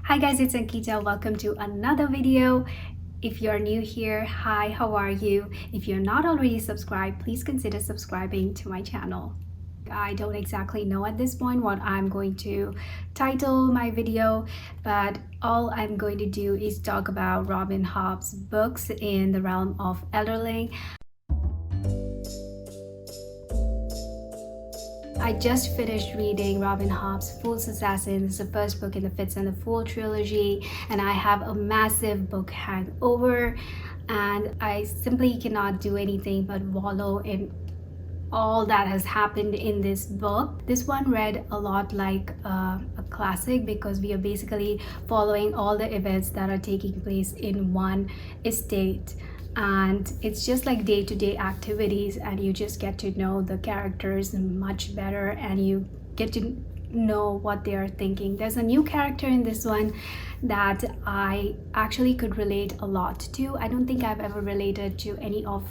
Hi guys, it's Ankita. Welcome to another video. If you're new here, hi, how are you? If you're not already subscribed, please consider subscribing to my channel. I don't exactly know at this point what I'm going to title my video, but all I'm going to do is talk about Robin Hobb's books in the realm of Elderling. I just finished reading Robin Hobb's Fool's Assassin. It's the first book in the Fitz and the Fool trilogy, and I have a massive book hangover, and I simply cannot do anything but wallow in all that has happened in this book. This one read a lot like a classic because we are basically following all the events that are taking place in one estate, and it's just like day-to-day activities, and you just get to know the characters much better and you get to know what they are thinking. There's a new character in this one that I actually could relate a lot to. I don't think I've ever related to any of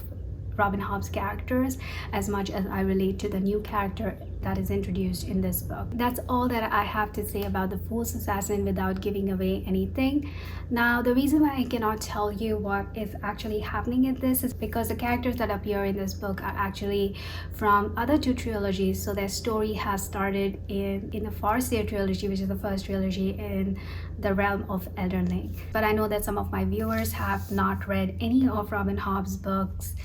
Robin Hobb's characters as much as I relate to the new character that is introduced in this book. That's all that I have to say about the Fool's Assassin without giving away anything. Now, the reason why I cannot tell you what is actually happening in this is because the characters that appear in this book are actually from other two trilogies. So their story has started in the Farseer trilogy, which is the first trilogy in the realm of Elderling. But I know that some of my viewers have not read any of Robin Hobb's books,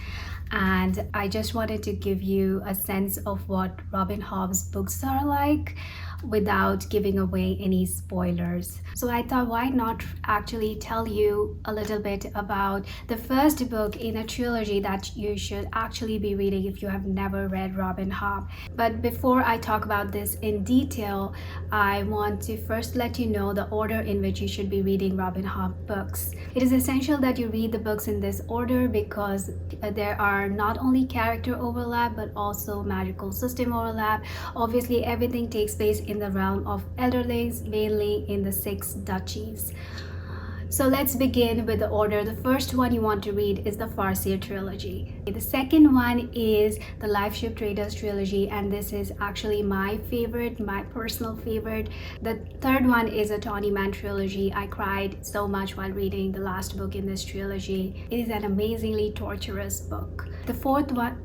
and I just wanted to give you a sense of what Robin Hobb's books are like without giving away any spoilers. So I thought, why not actually tell you a little bit about the first book in a trilogy that you should actually be reading if you have never read Robin Hobb. But before I talk about this in detail, I want to first let you know the order in which you should be reading Robin Hobb books. It is essential that you read the books in this order because there are not only character overlap but also magical system overlap. Obviously, everything takes place in the realm of Elderlings, mainly in the 6 duchies. So let's begin with the order. The first one you want to read is the Farseer trilogy. The second one is the Lifeship Traders trilogy, and this is actually my favorite, my personal favorite. The third one is a Tawny Man trilogy. I cried so much while reading the last book in this trilogy. It is an amazingly torturous book. The fourth one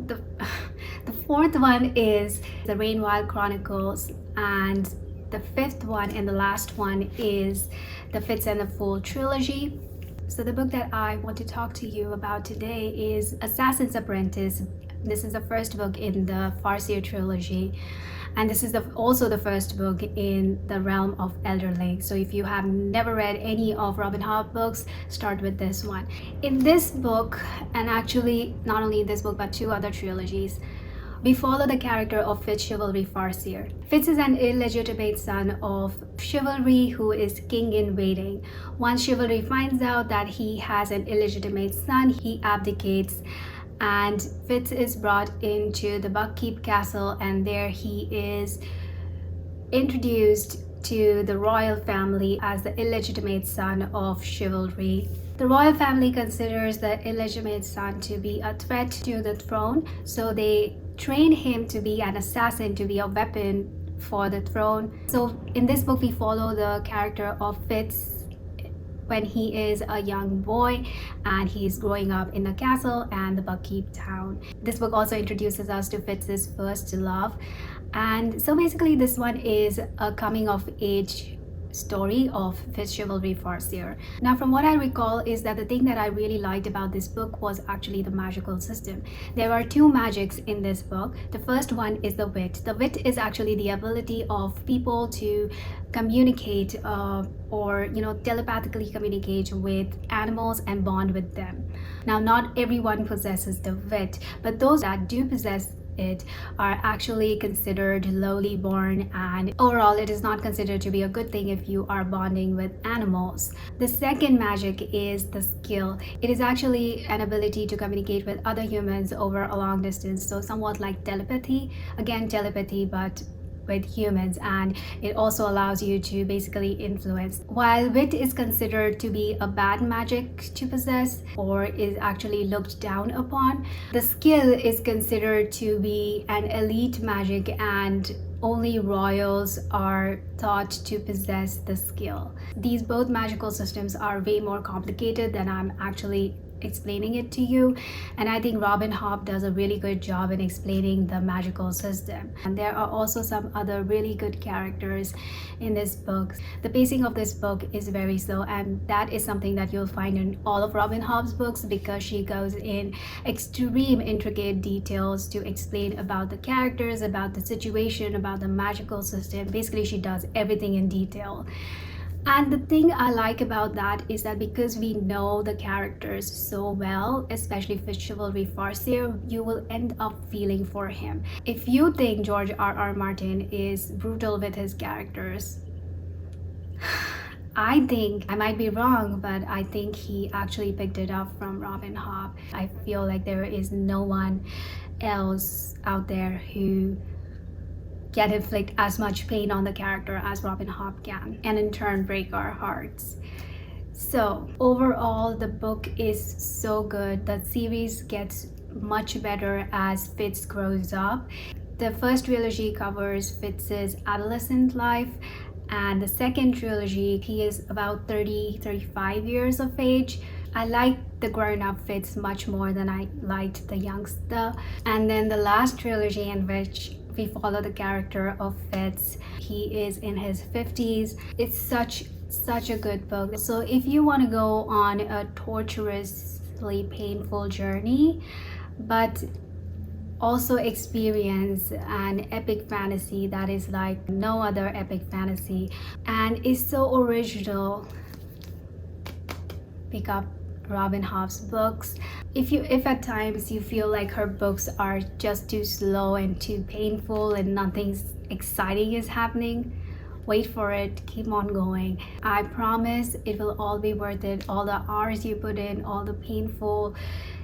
is the Rainwild Chronicles, and the fifth one and the last one is the Fitz and the Fool trilogy. So the book that I want to talk to you about today is Assassin's Apprentice. This is the first book in the Farseer trilogy, and this is also the first book in the realm of Elderling. So if you have never read any of Robin Hobb books, start with this one. In this book, and actually not only in this book but 2 other trilogies, we follow the character of Fitz Chivalry Farseer. Fitz is an illegitimate son of Chivalry who is king in waiting. Once Chivalry finds out that he has an illegitimate son, he abdicates, and Fitz is brought into the Buckkeep Castle, and there he is introduced to the royal family as the illegitimate son of Chivalry. The royal family considers the illegitimate son to be a threat to the throne, so they train him to be an assassin, to be a weapon for the throne. So in this book we follow the character of Fitz when he is a young boy and he's growing up in the castle and the Buckkeep town. This book also introduces us to Fitz's first love, and so basically this one is a coming of age story of Fitz Chivalry Farseer. Now, from what I recall is that the thing that I really liked about this book was actually the magical system. There are 2 magics in this book. The first one is the wit. The wit is actually the ability of people to communicate or telepathically communicate with animals and bond with them. Now, not everyone possesses the wit, but those that do possess it are actually considered lowly born, and overall it is not considered to be a good thing if you are bonding with animals. The second magic is the skill. It is actually an ability to communicate with other humans over a long distance, so somewhat like telepathy. Again, telepathy, but with humans, and it also allows you to basically influence. While wit is considered to be a bad magic to possess or is actually looked down upon, the skill is considered to be an elite magic and only royals are thought to possess the skill. These both magical systems are way more complicated than I'm actually explaining it to you, and I think Robin Hobb does a really good job in explaining the magical system. And there are also some other really good characters in this book. The pacing of this book is very slow, and that is something that you'll find in all of Robin Hobb's books, because she goes in extreme intricate details to explain about the characters, about the situation, about the magical system. Basically, she does everything in detail. And the thing I like about that is that because we know the characters so well, especially for Chivalry Farseer, you will end up feeling for him. If you think George R.R. Martin is brutal with his characters, I think, I might be wrong, but I think he actually picked it up from Robin Hobb. I feel like there is no one else out there who can inflict as much pain on the character as Robin Hobb can, and in turn break our hearts. So overall, the book is so good. The series gets much better as Fitz grows up. The first trilogy covers Fitz's adolescent life, and the second trilogy, he is about 35 years of age. I liked the grown-up Fitz much more than I liked the youngster. And then the last trilogy, in which we follow the character of Fitz, he is in his 50s. It's such a good book. So if you want to go on a torturously painful journey, but also experience an epic fantasy that is like no other epic fantasy and is so original, pick up Robin Hobb's books. If at times you feel like her books are just too slow and too painful and nothing exciting is happening, wait for it, keep on going. I promise it will all be worth it. All the hours you put in, all the painful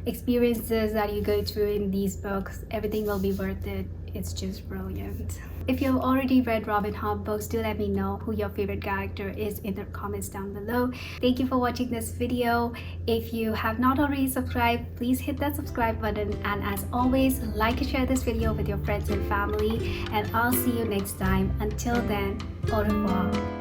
experiences that you go through in these books, everything will be worth it. It's just brilliant. If you've already read Robin Hobb books, do let me know who your favorite character is in the comments down below. Thank you for watching this video. If you have not already subscribed, please hit that subscribe button, and as always, like and share this video with your friends and family, and I'll see you next time. Until then, au revoir.